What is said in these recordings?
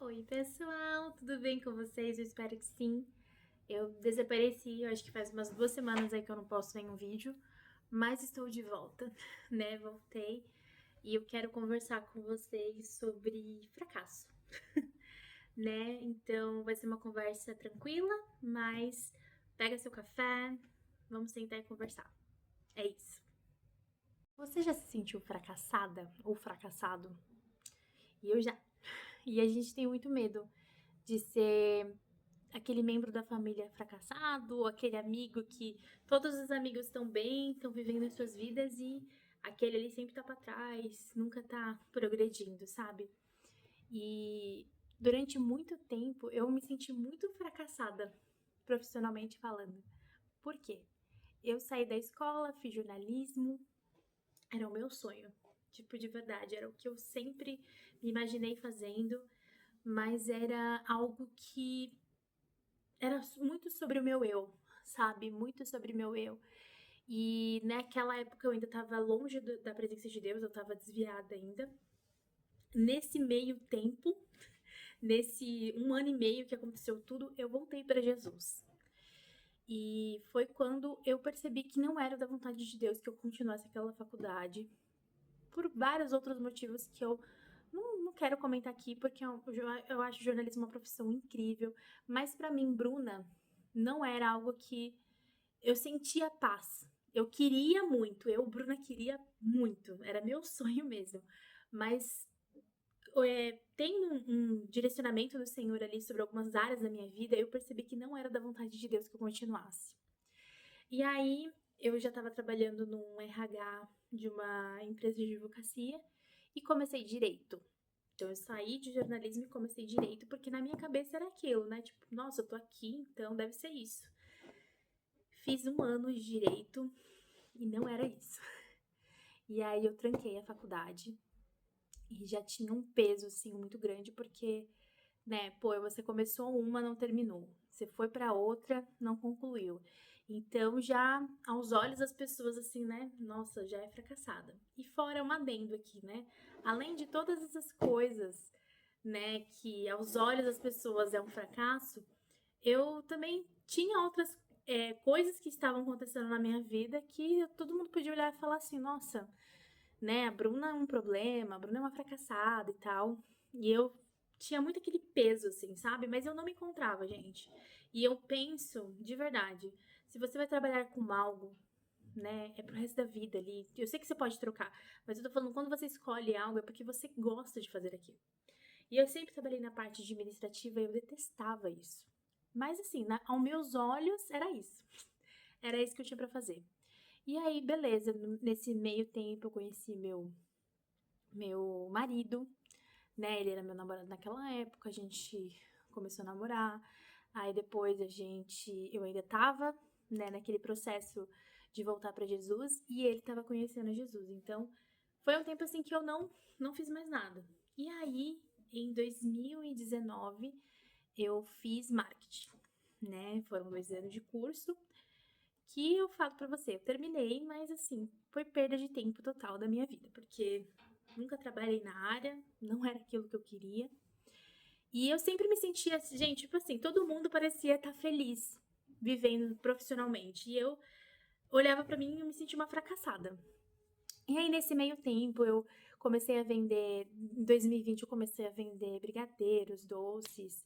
Oi, pessoal, tudo bem com vocês? Eu espero que sim. Eu desapareci, eu acho que faz umas 2 semanas aí que eu não posto nenhum vídeo, mas estou de volta, né? Voltei e eu quero conversar com vocês sobre fracasso, né? Então vai ser uma conversa tranquila, mas pega seu café, vamos sentar e conversar. É isso. Você já se sentiu fracassada ou fracassado? E eu já. E a gente tem muito medo de ser aquele membro da família fracassado, aquele amigo que todos os amigos estão bem, estão vivendo as suas vidas e aquele ali sempre tá pra trás, nunca tá progredindo, sabe? E durante muito tempo eu me senti muito fracassada, profissionalmente falando. Por quê? Eu saí da escola, fiz jornalismo, era o meu sonho. Tipo, de verdade, era o que eu sempre me imaginei fazendo, mas era algo que era muito sobre o meu eu, sabe? Muito sobre o meu eu. E naquela época eu ainda estava longe da presença de Deus, eu estava desviada ainda. Nesse meio tempo, nesse 1 ano e meio que aconteceu tudo, eu voltei para Jesus. E foi quando eu percebi que não era da vontade de Deus que eu continuasse aquela faculdade, por vários outros motivos que eu não quero comentar aqui, porque eu acho jornalismo uma profissão incrível. Mas para mim, Bruna, não era algo que eu sentia paz. Eu queria muito, eu, Bruna, queria muito, era meu sonho mesmo. Mas tendo um direcionamento do Senhor ali sobre algumas áreas da minha vida, eu percebi que não era da vontade de Deus que eu continuasse. E aí eu já estava trabalhando num RH de uma empresa de advocacia e comecei direito. Então eu saí de jornalismo e comecei direito, porque na minha cabeça era aquilo, né? Tipo, nossa, eu tô aqui, então deve ser isso. Fiz 1 ano de direito e não era isso. E aí eu tranquei a faculdade e já tinha um peso, assim, muito grande, porque, né, pô, você começou uma, não terminou. Você foi pra outra, não concluiu. Então, já aos olhos das pessoas, assim, né, nossa, já é fracassada. E fora um adendo aqui, né, além de todas essas coisas, né, que aos olhos das pessoas é um fracasso, eu também tinha outras coisas que estavam acontecendo na minha vida que todo mundo podia olhar e falar assim, nossa, né, a Bruna é um problema, a Bruna é uma fracassada e tal. E eu tinha muito aquele peso, assim, sabe? Mas eu não me encontrava, gente. E eu penso, de verdade, se você vai trabalhar com algo, né, é pro resto da vida ali. Eu sei que você pode trocar, mas eu tô falando, quando você escolhe algo, é porque você gosta de fazer aquilo. E eu sempre trabalhei na parte administrativa e eu detestava isso. Mas assim, aos meus olhos, era isso. Era isso que eu tinha pra fazer. E aí, beleza, nesse meio tempo eu conheci meu marido, né? Ele era meu namorado naquela época, a gente começou a namorar. Aí depois eu ainda tava, né, naquele processo de voltar pra Jesus e ele tava conhecendo Jesus. Então, foi um tempo assim que eu não fiz mais nada. E aí, em 2019, eu fiz marketing, né? Foram 2 anos de curso que eu falo pra você, eu terminei, mas assim, foi perda de tempo total da minha vida, porque nunca trabalhei na área, não era aquilo que eu queria. E eu sempre me sentia, gente, tipo assim, todo mundo parecia estar feliz vivendo profissionalmente. E eu olhava pra mim e me sentia uma fracassada. E aí, nesse meio tempo, eu comecei a vender. Em 2020, eu comecei a vender brigadeiros, doces.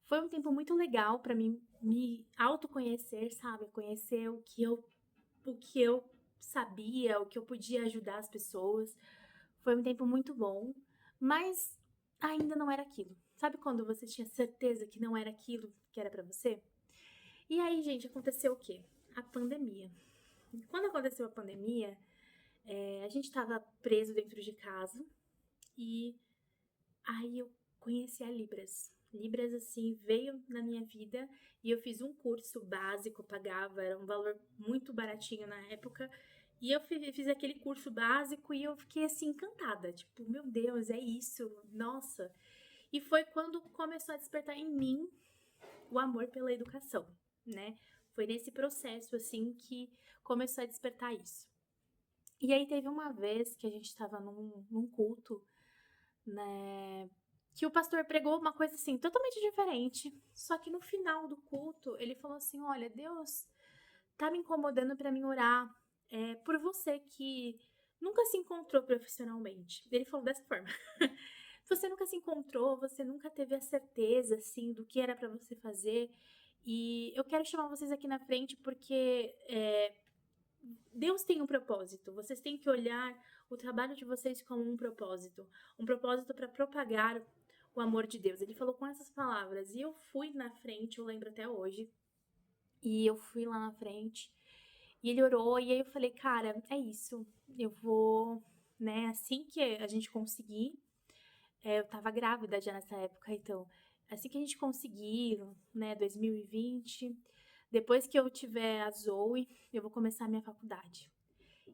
Foi um tempo muito legal pra mim me autoconhecer, sabe? Conhecer o que eu sabia, o que eu podia ajudar as pessoas. Foi um tempo muito bom, mas ainda não era aquilo. Sabe quando você tinha certeza que não era aquilo que era pra você? E aí, gente, aconteceu o quê? A pandemia. Quando aconteceu a pandemia, a gente tava preso dentro de casa e aí eu conheci a Libras. Libras, assim, veio na minha vida e eu fiz um curso básico, pagava, era um valor muito baratinho na época. E eu fiz aquele curso básico e eu fiquei, assim, encantada. Tipo, meu Deus, é isso, nossa. E foi quando começou a despertar em mim o amor pela educação, né? Foi nesse processo, assim, que começou a despertar isso. E aí teve uma vez que a gente estava num culto, né? que o pastor pregou uma coisa assim, totalmente diferente. Só que no final do culto, ele falou assim: olha, Deus tá me incomodando para mim orar por você que nunca se encontrou profissionalmente. Ele falou dessa forma. Você nunca se encontrou, você nunca teve a certeza, assim, do que era para você fazer. E eu quero chamar vocês aqui na frente porque Deus tem um propósito. Vocês têm que olhar o trabalho de vocês como um propósito para propagar o amor de Deus. Ele falou com essas palavras e eu fui na frente, eu lembro até hoje. E eu fui lá na frente e ele orou e aí eu falei, cara, é isso. Eu vou, né, assim que a gente conseguir, eu tava grávida já nessa época, então, assim que a gente conseguir, né, 2020, depois que eu tiver a Zoe, eu vou começar a minha faculdade.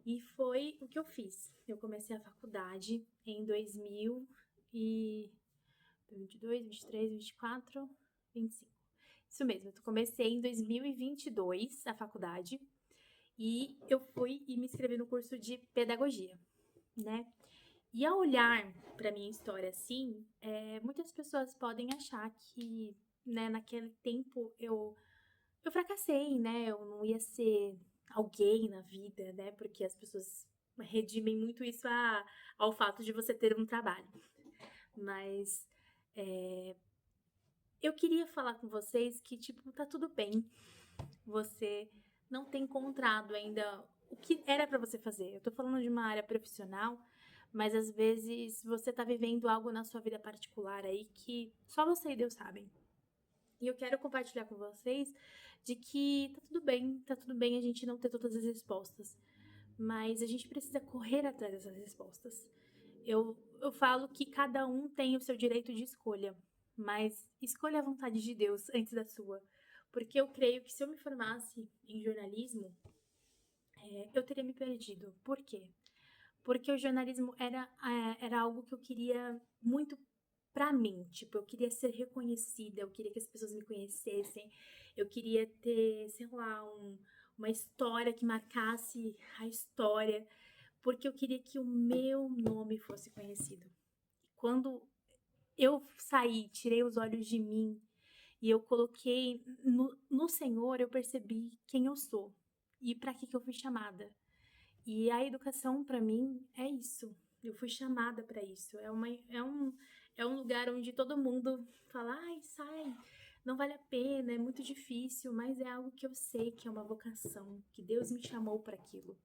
E foi o que eu fiz. Eu comecei a faculdade em 2022, 23, 24, 25. Isso mesmo, eu comecei em 2022 a faculdade e eu fui e me inscrevi no curso de pedagogia, né? E ao olhar para minha história assim, muitas pessoas podem achar que, né, naquele tempo eu fracassei, né? Eu não ia ser alguém na vida, né? Porque as pessoas redimem muito isso ao fato de você ter um trabalho. Mas eu queria falar com vocês que, tipo, tá tudo bem. Você não tem encontrado ainda o que era para você fazer. Eu tô falando de uma área profissional, mas às vezes você tá vivendo algo na sua vida particular aí que só você e Deus sabem. E eu quero compartilhar com vocês de que tá tudo bem a gente não ter todas as respostas, mas a gente precisa correr atrás dessas respostas. Eu falo que cada um tem o seu direito de escolha, mas escolha a vontade de Deus antes da sua. Porque eu creio que se eu me formasse em jornalismo, eu teria me perdido. Por quê? Porque o jornalismo era algo que eu queria muito pra mim. Tipo, eu queria ser reconhecida, eu queria que as pessoas me conhecessem, eu queria ter, sei lá, uma história que marcasse a história, porque eu queria que o meu nome fosse conhecido. Quando eu saí, tirei os olhos de mim e eu coloquei no Senhor, eu percebi quem eu sou e para que eu fui chamada. E a educação para mim é isso. Eu fui chamada para isso. É um lugar onde todo mundo fala: "Ai, sai, não vale a pena, é muito difícil", mas é algo que eu sei que é uma vocação, que Deus me chamou para aquilo.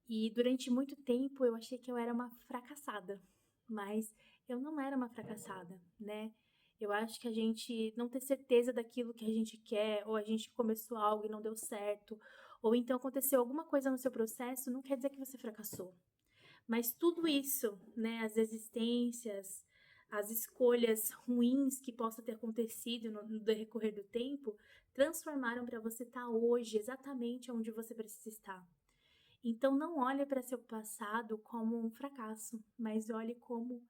E durante muito tempo eu achei que eu era uma fracassada, mas eu não era uma fracassada, né? Eu acho que a gente não ter certeza daquilo que a gente quer, ou a gente começou algo e não deu certo, ou então aconteceu alguma coisa no seu processo, não quer dizer que você fracassou. Mas tudo isso, né, as existências, as escolhas ruins que possa ter acontecido no decorrer do tempo, transformaram para você estar hoje exatamente onde você precisa estar. Então não olhe para seu passado como um fracasso, mas olhe como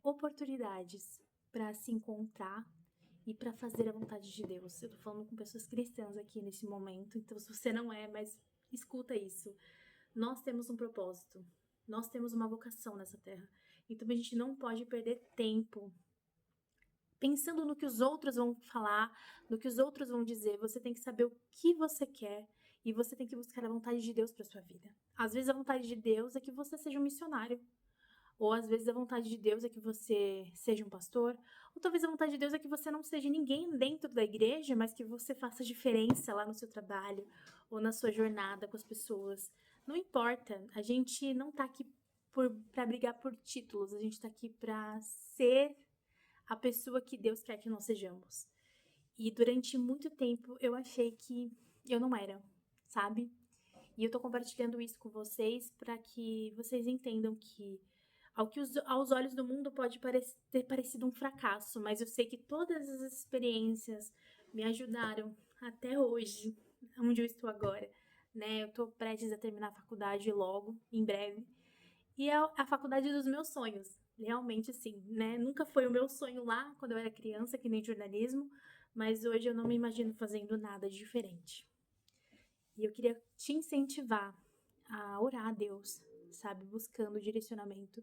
oportunidades para se encontrar e para fazer a vontade de Deus. Eu tô falando com pessoas cristãs aqui nesse momento, então se você não é, mas escuta isso. Nós temos um propósito, nós temos uma vocação nessa terra. Então a gente não pode perder tempo pensando no que os outros vão falar, no que os outros vão dizer. Você tem que saber o que você quer e você tem que buscar a vontade de Deus para sua vida. Às vezes a vontade de Deus é que você seja um missionário, ou às vezes a vontade de Deus é que você seja um pastor, ou talvez a vontade de Deus é que você não seja ninguém dentro da igreja, mas que você faça diferença lá no seu trabalho ou na sua jornada com as pessoas. Não importa, a gente não tá aqui para brigar por títulos, a gente tá aqui para ser a pessoa que Deus quer que nós sejamos. E durante muito tempo eu achei que eu não era, sabe? E eu tô compartilhando isso com vocês para que vocês entendam que aos olhos do mundo pode ter parecido um fracasso, mas eu sei que todas as experiências me ajudaram até hoje, onde eu estou agora, né? Eu tô prestes a terminar a faculdade logo, em breve, e é a faculdade dos meus sonhos. Realmente, assim, né? Nunca foi o meu sonho lá, quando eu era criança, que nem jornalismo, mas hoje eu não me imagino fazendo nada diferente. E eu queria te incentivar a orar a Deus, sabe? Buscando direcionamento,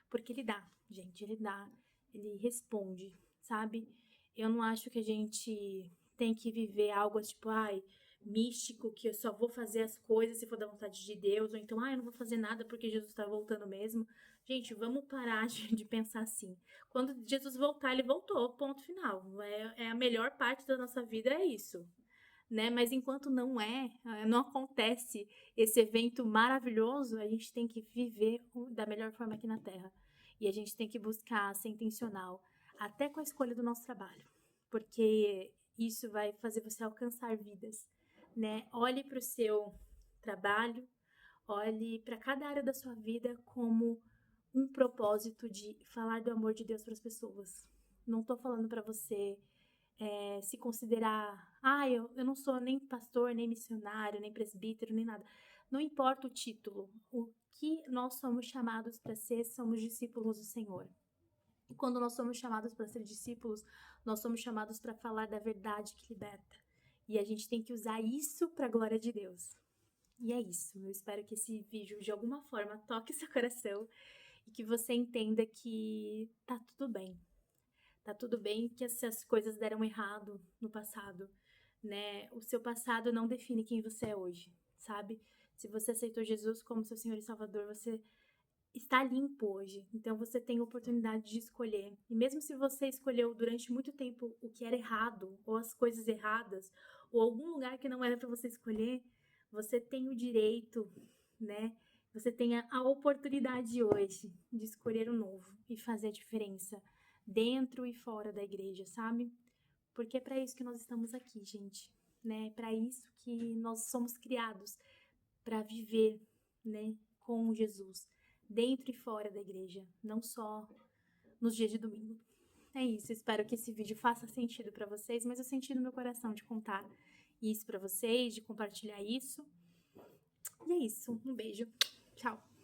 porque Ele dá, gente, Ele dá. ele responde, sabe? Eu não acho que a gente tem que viver algo tipo, ai, místico, que eu só vou fazer as coisas se for da vontade de Deus, ou então, ai, eu não vou fazer nada porque Jesus tá voltando mesmo. Gente, vamos parar de pensar assim. Quando Jesus voltar, ele voltou, ponto final. É a melhor parte da nossa vida, é isso. Né? Mas enquanto não acontece esse evento maravilhoso, a gente tem que viver da melhor forma aqui na Terra. E a gente tem que buscar ser intencional, até com a escolha do nosso trabalho, porque isso vai fazer você alcançar vidas, né? Olhe para o seu trabalho, olhe para cada área da sua vida como um propósito de falar do amor de Deus para as pessoas. Não estou falando para você se considerar, eu não sou nem pastor, nem missionário, nem presbítero, nem nada. Não importa o título, o que nós somos chamados para ser, somos discípulos do Senhor. E quando nós somos chamados para ser discípulos, nós somos chamados para falar da verdade que liberta. E a gente tem que usar isso para a glória de Deus. E é isso. Eu espero que esse vídeo de alguma forma toque seu coração e que você entenda que tá tudo bem. Tá tudo bem que essas coisas deram errado no passado, né? O seu passado não define quem você é hoje, sabe? Se você aceitou Jesus como seu Senhor e Salvador, você está limpo hoje. Então você tem a oportunidade de escolher. E mesmo se você escolheu durante muito tempo o que era errado, ou as coisas erradas, ou algum lugar que não era para você escolher, você tem o direito, né? Você tem a oportunidade hoje de escolher o novo e fazer a diferença dentro e fora da igreja, sabe? Porque é para isso que nós estamos aqui, gente, né? É para isso que nós somos criados, para viver, né, com Jesus, dentro e fora da igreja, não só nos dias de domingo. É isso, espero que esse vídeo faça sentido para vocês, mas eu senti no meu coração de contar isso para vocês, de compartilhar isso. E é isso, um beijo. Tchau.